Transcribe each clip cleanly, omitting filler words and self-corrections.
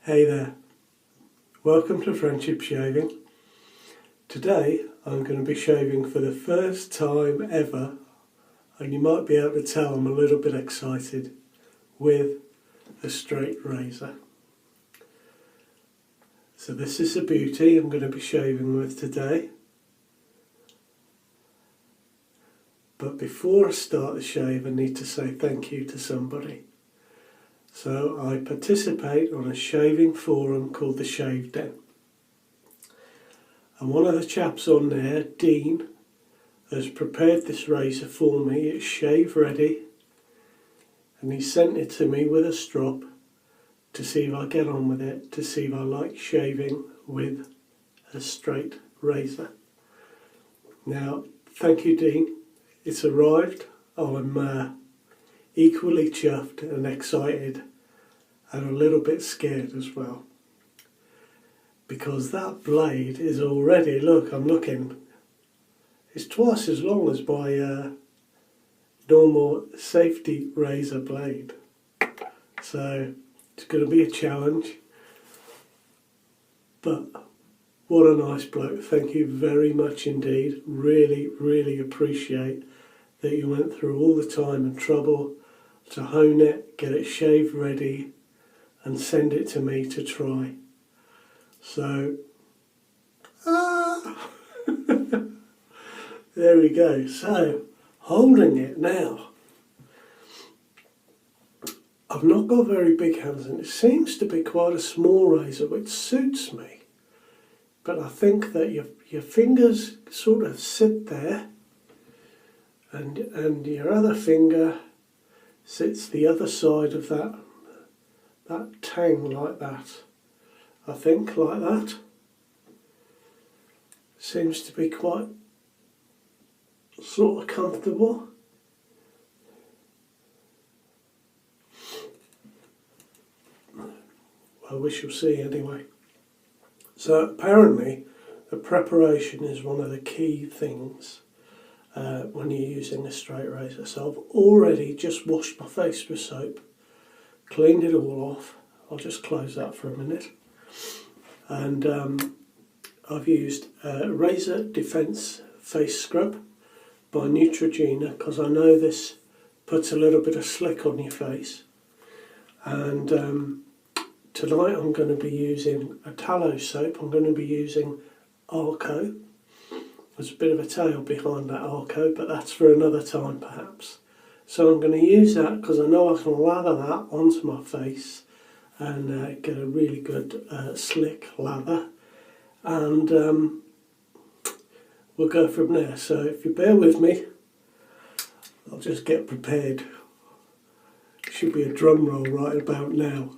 Hey there, welcome to Friendship Shaving. Today I'm going to be shaving for the first time ever, and you might be able to tell I'm a little bit excited, with a straight razor. So this is the beauty I'm going to be shaving with today. But before I start the shave I need to say thank you to somebody. So I participate on a shaving forum called the Shave Den. And one of the chaps on there, Dean, has prepared this razor for me. It's shave ready. And he sent it to me with a strop to see if I get on with it, to see if I like shaving with a straight razor. Now, thank you, Dean. It's arrived. I'm equally chuffed and excited and a little bit scared as well, because that blade is already, look, I'm looking, it's twice as long as my normal safety razor blade, so it's going to be a challenge. But what a nice bloke. Thank you very much indeed. Really appreciate that you went through all the time and trouble to hone it, get it shaved ready and send it to me to try. So, there we go. So, holding it now. I've not got very big hands and it seems to be quite a small razor, which suits me. But I think that your fingers sort of sit there and your other finger sits the other side of that tang like that. I think like that. Seems to be quite sort of comfortable. Well, we shall see anyway. So apparently the preparation is one of the key things when you're using a straight razor. So I've already just washed my face with soap, cleaned it all off. I'll just close that for a minute. And I've used Razor Defense Face Scrub by Neutrogena, because I know this puts a little bit of slick on your face. And tonight I'm going to be using a tallow soap. I'm going to be using Arko. There's a bit of a tale behind that Arko, but that's for another time perhaps. So I'm going to use that because I know I can lather that onto my face and get a really good slick lather, and we'll go from there. So if you bear with me, I'll just get prepared. Should be a drum roll right about now.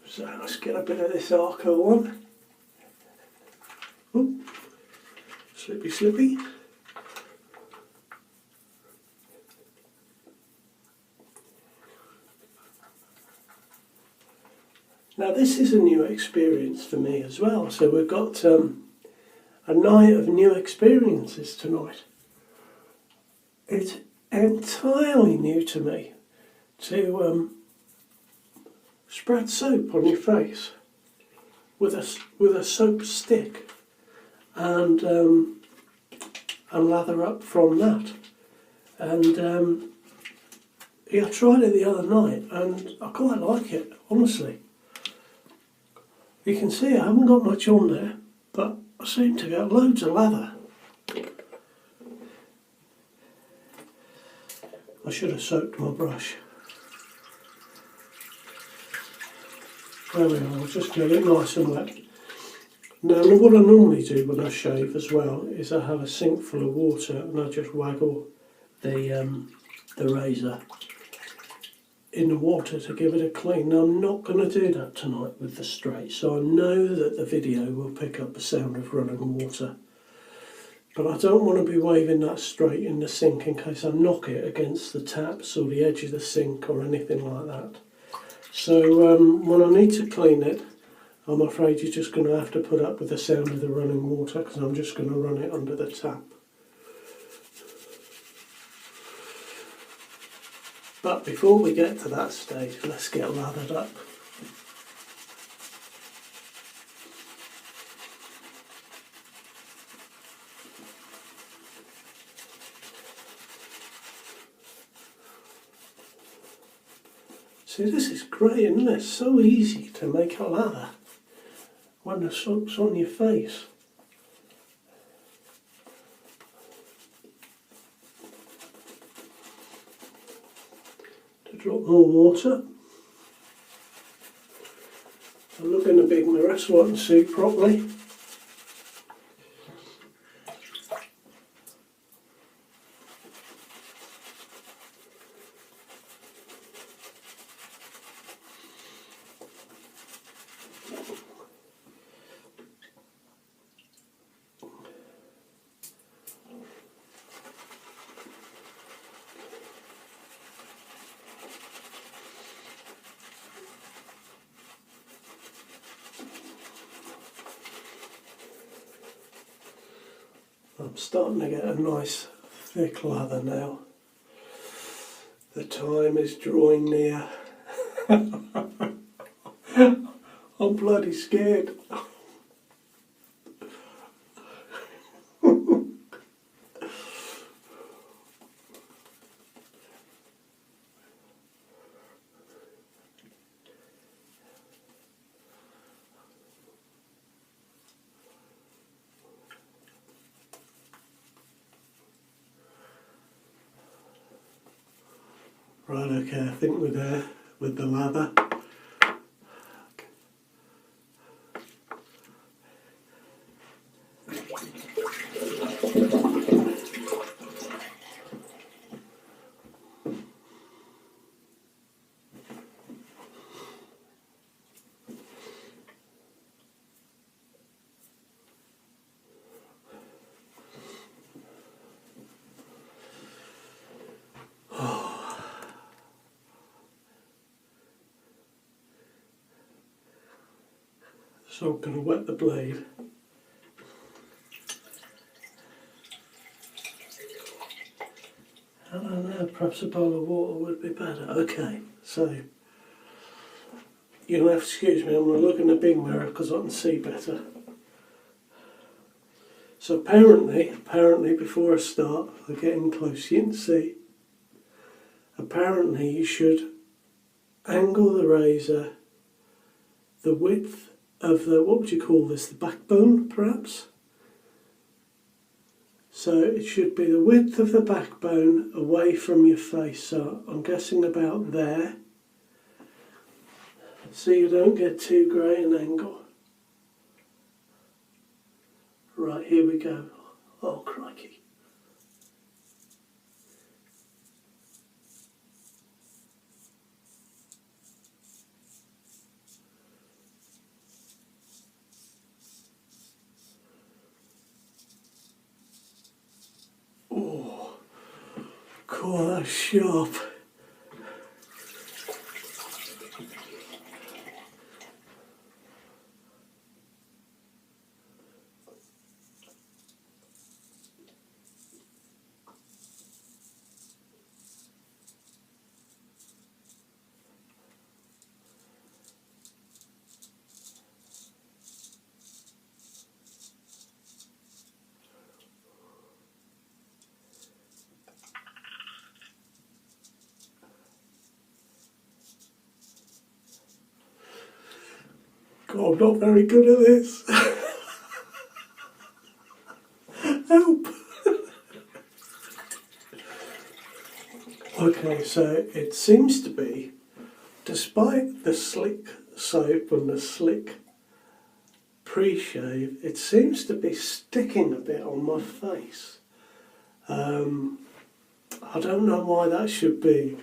So let's get a bit of this Arko on. Ooh, slippy. Now this is a new experience for me as well. So we've got a night of new experiences tonight. It's entirely new to me to spread soap on your face with a soap stick and lather up from that. And yeah, I tried it the other night and I quite like it, honestly. You can see I haven't got much on there, but I seem to get loads of lather. I should have soaked my brush. There we are, I'll just get it nice and wet. Now what I normally do when I shave as well is I have a sink full of water and I just waggle the razor in the water to give it a clean. Now I'm not going to do that tonight with the straight, so I know that the video will pick up the sound of running water. But I don't want to be waving that straight in the sink in case I knock it against the taps or the edge of the sink or anything like that. So when I need to clean it, I'm afraid you're just going to have to put up with the sound of the running water, because I'm just going to run it under the tap. But before we get to that stage, let's get lathered up. See, this is great, isn't it? So easy to make a lather when the soap's on your face. To drop more water. I look in the big mirror so I can see properly. I'm starting to get a nice thick lather now. The time is drawing near. I'm bloody scared. Right, okay, I think we're there with the lather. So I'm going to wet the blade. I don't know, perhaps a bowl of water would be better. Okay, so you'll have to excuse me, I'm going to look in the big mirror because I can see better. So apparently before I start, we're getting close, you can see. Apparently you should angle the razor the width of the, what would you call this, the backbone perhaps? So it should be the width of the backbone away from your face, so I'm guessing about there, so you don't get too grey an angle. Right, here we go. Oh crikey. Oh, cool, that's sharp. God, I'm not very good at this. Help! Okay, so it seems to be, despite the slick soap and the slick pre-shave, it seems to be sticking a bit on my face. I don't know why that should be.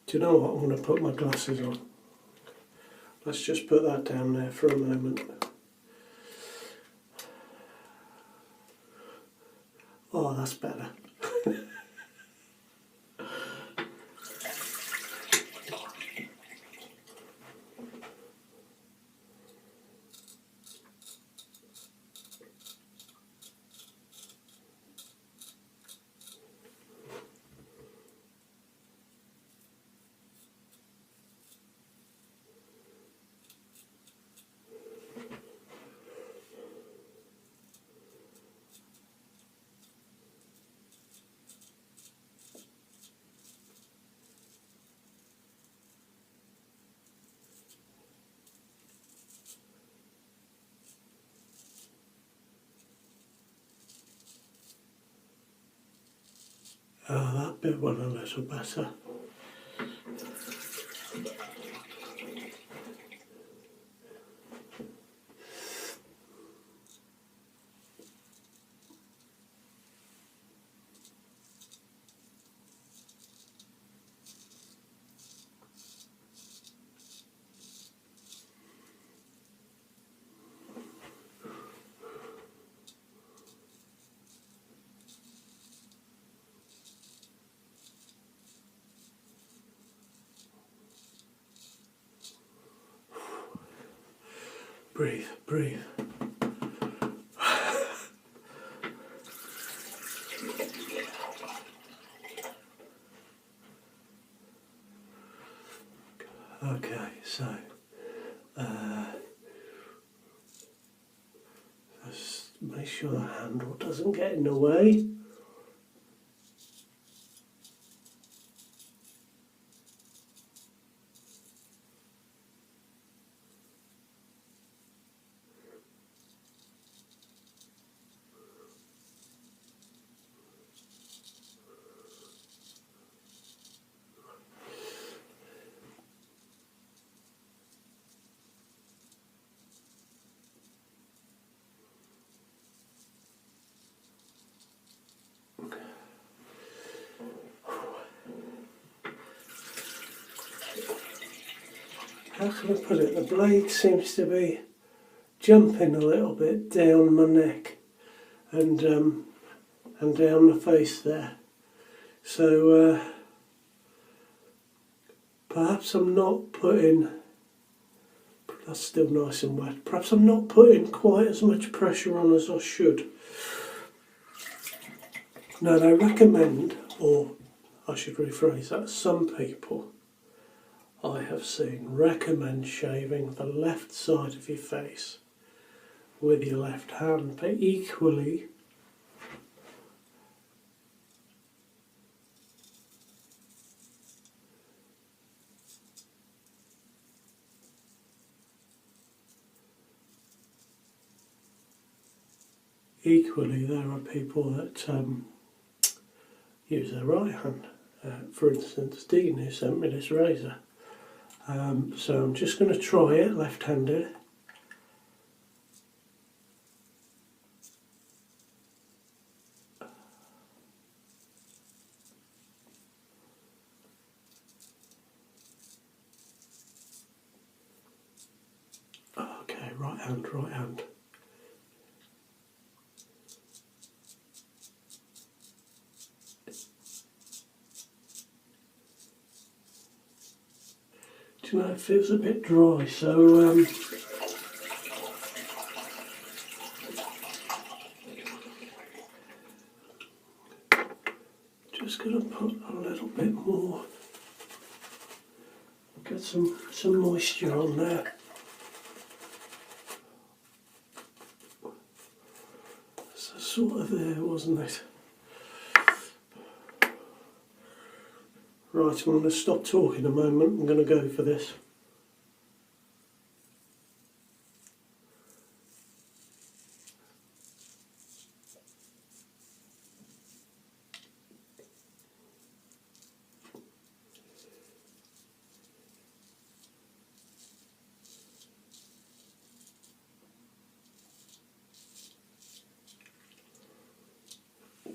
Do you know what? I'm going to put my glasses on. Let's just put that down there for a moment. Oh, that's better. Oh, that bit went a little better. Breathe, breathe. Okay, so just make sure the handle doesn't get in the way. How can I put it? The blade seems to be jumping a little bit down my neck and down the face there. So perhaps I'm not putting, that's still nice and wet, perhaps I'm not putting quite as much pressure on as I should. Now they recommend, or I should rephrase that, some people I have seen recommend shaving the left side of your face with your left hand, but equally there are people that use their right hand. For instance, Dean, who sent me this razor. So I'm just going to try it left-handed. Okay, right hand, right hand. Do you know, it feels a bit dry, so just going to put a little bit more, get some moisture on there. So sort of there, wasn't it? Right, I'm going to stop talking a moment. I'm going to go for this.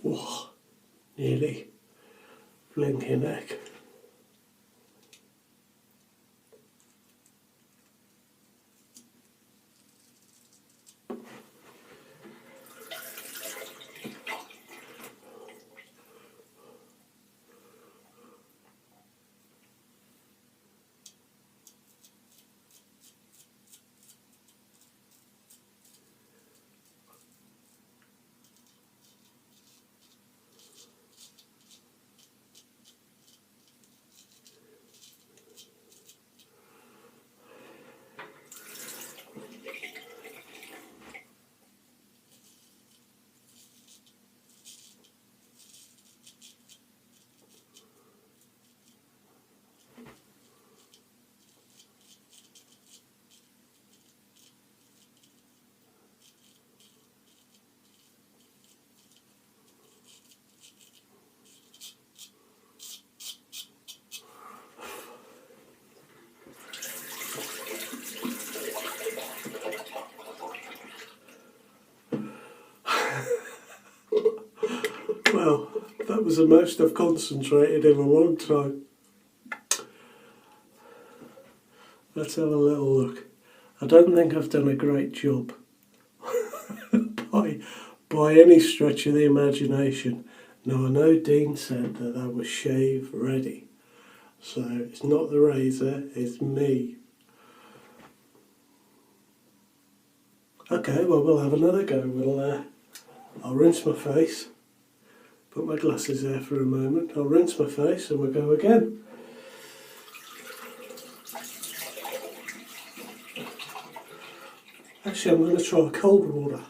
Whoa, nearly blinking heck. Wow, that was the most I've concentrated in a long time. Let's have a little look. I don't think I've done a great job by any stretch of the imagination. Now I know Dean said that I was shave ready, so it's not the razor, it's me. Okay, well we'll have another go. I'll rinse my face, put my glasses there for a moment, I'll rinse my face and we'll go again. Actually, I'm going to try cold water.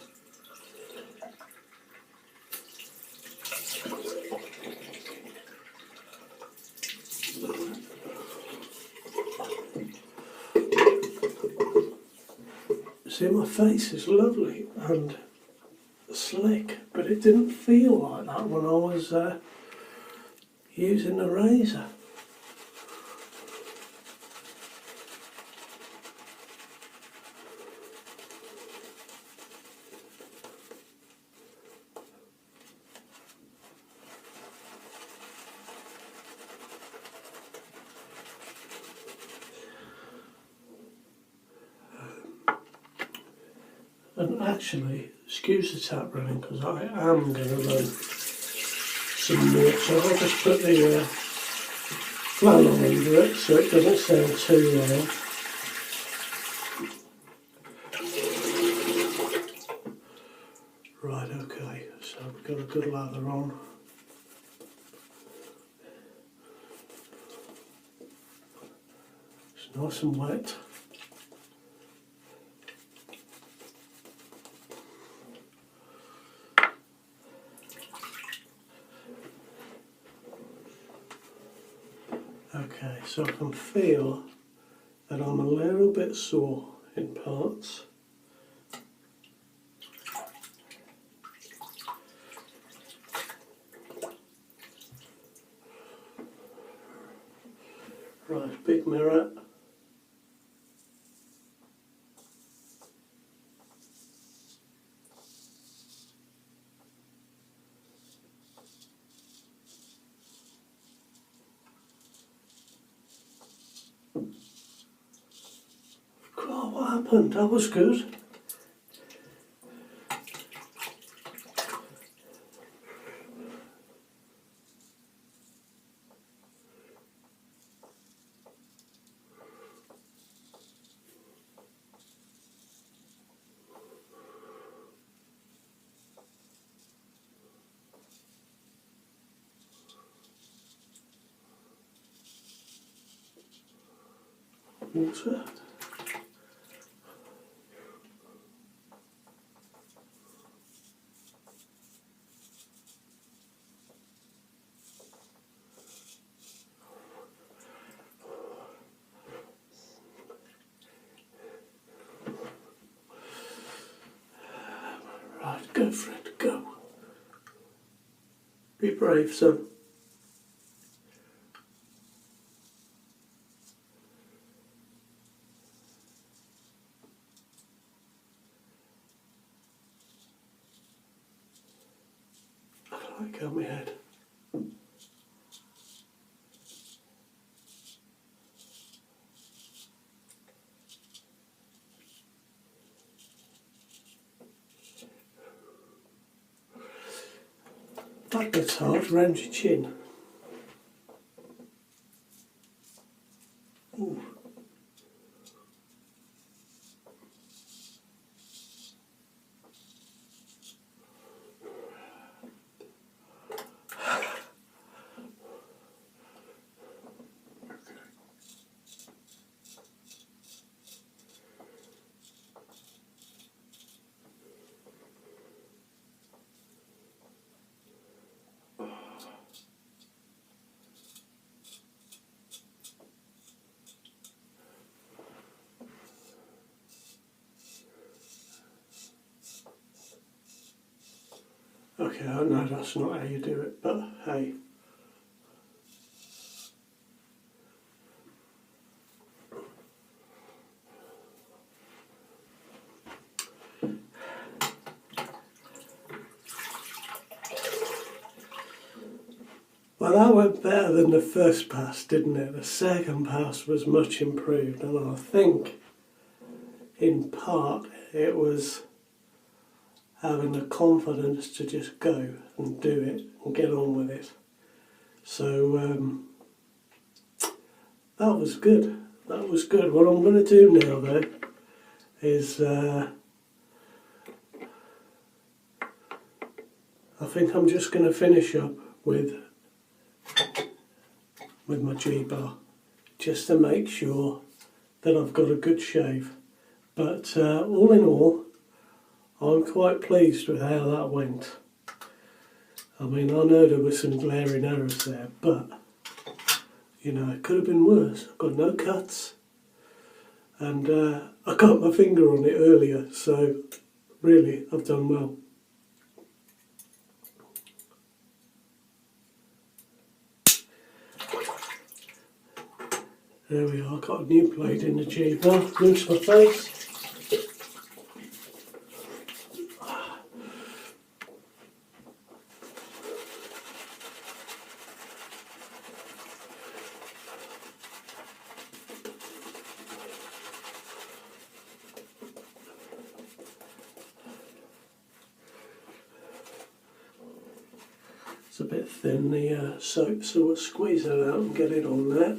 See, my face is lovely and slick, but it didn't feel like that when I was using the razor. And actually, excuse the tap running because I am going to run some more. So I'll just put the flannel under it so it doesn't sound too loud. Right, okay, so we've got a good lather on. It's nice and wet. Okay, so I can feel that I'm a little bit sore in parts. Right, big mirror. God, what happened? That was good. Water. Right, go for it, go. Be brave, son. I like on my head. That bit's hard, round your chin. Ooh. Okay, I know that's not how you do it, but hey. Well, that went better than the first pass, didn't it? The second pass was much improved, and I think in part it was having the confidence to just go and do it and get on with it. So that was good. That was good. What I'm going to do now, though, is I think I'm just going to finish up with my G-bar, just to make sure that I've got a good shave. But all in all, I'm quite pleased with how that went. I mean, I know there were some glaring errors there, but you know, it could have been worse. I've got no cuts, and I got my finger on it earlier, so really I've done well. There we are, got a new blade in the G-bar. Rinse my face. It's a bit thin, the soap, so we'll squeeze it out and get it on there.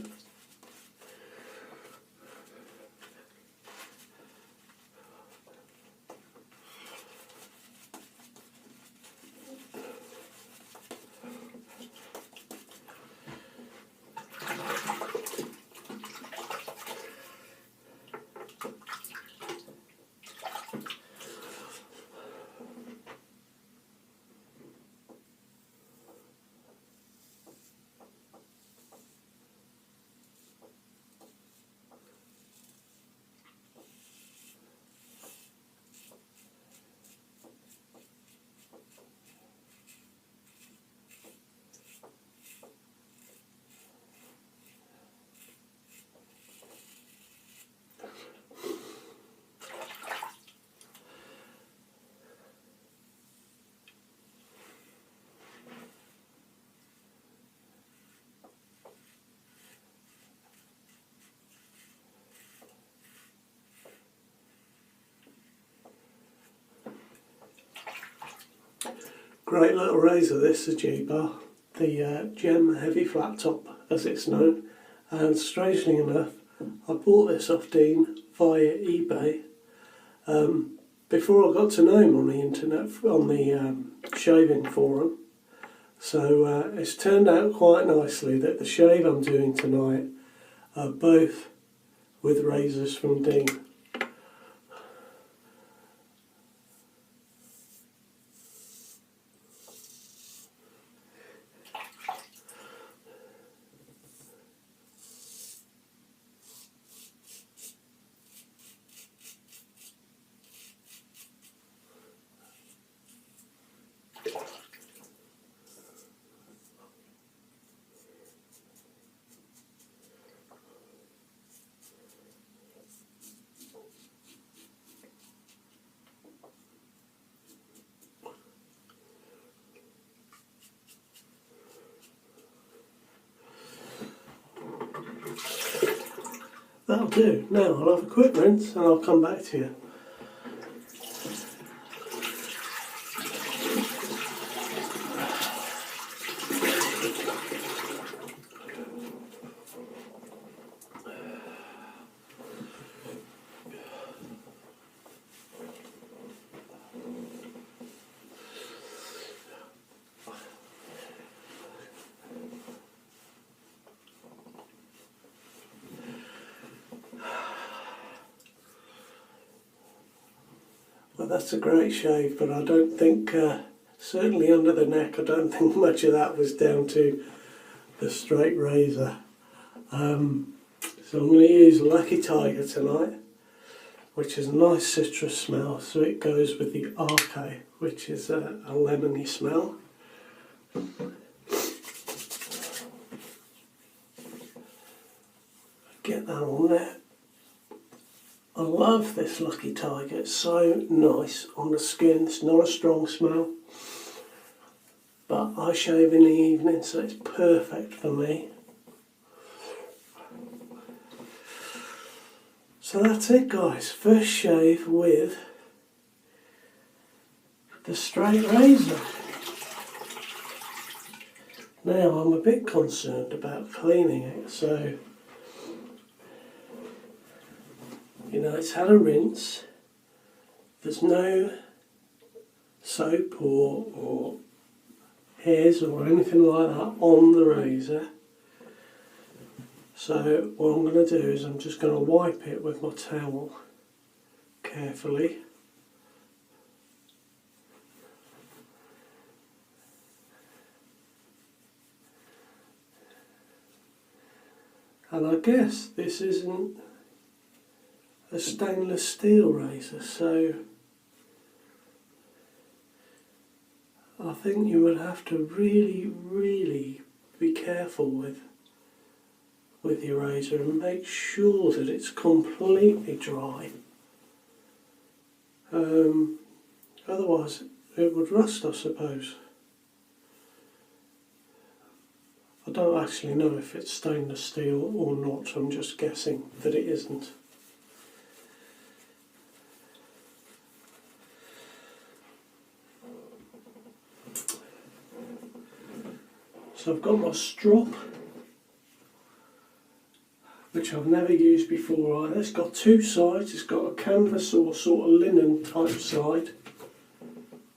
Great little razor, this, the G-bar, the Gem Heavy Flat Top as it's known, and strangely enough I bought this off Dean via eBay before I got to know him on the internet, on the shaving forum. So it's turned out quite nicely that the shave I'm doing tonight are both with razors from Dean. That'll do. Now I'll have a quick rinse and I'll come back to you. Well, that's a great shave, but I don't think, certainly under the neck, I don't think much of that was down to the straight razor. So I'm going to use Lucky Tiger tonight, which is a nice citrus smell, so it goes with the Arko, which is a lemony smell. Get that on there. I love this Lucky Tiger, it's so nice on the skin, it's not a strong smell. but I shave in the evening, so it's perfect for me. So that's it, guys. First shave with the straight razor. Now I'm a bit concerned about cleaning it, so you know, it's had a rinse. There's no soap or hairs or anything like that on the razor. So what I'm going to do is I'm just going to wipe it with my towel carefully. And I guess this isn't a stainless steel razor, so I think you would have to really be careful with your razor and make sure that it's completely dry. Otherwise it would rust, I suppose. I don't actually know if it's stainless steel or not, I'm just guessing that it isn't. So I've got my strop, which I've never used before either. It's got two sides. It's got a canvas or sort of linen type side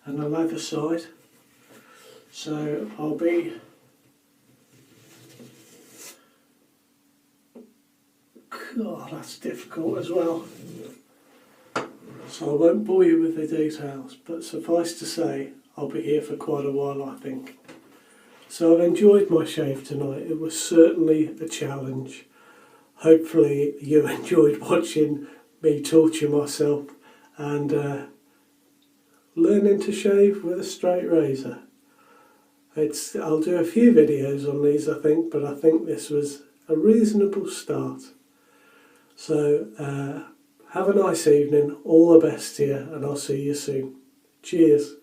and a leather side. So I'll be God, that's difficult as well. So I won't bore you with the details, but suffice to say, I'll be here for quite a while, I think. So I've enjoyed my shave tonight. It was certainly a challenge. Hopefully you enjoyed watching me torture myself and learning to shave with a straight razor. I'll do a few videos on these, I think, but I think this was a reasonable start. So have a nice evening, all the best to you, and I'll see you soon. Cheers.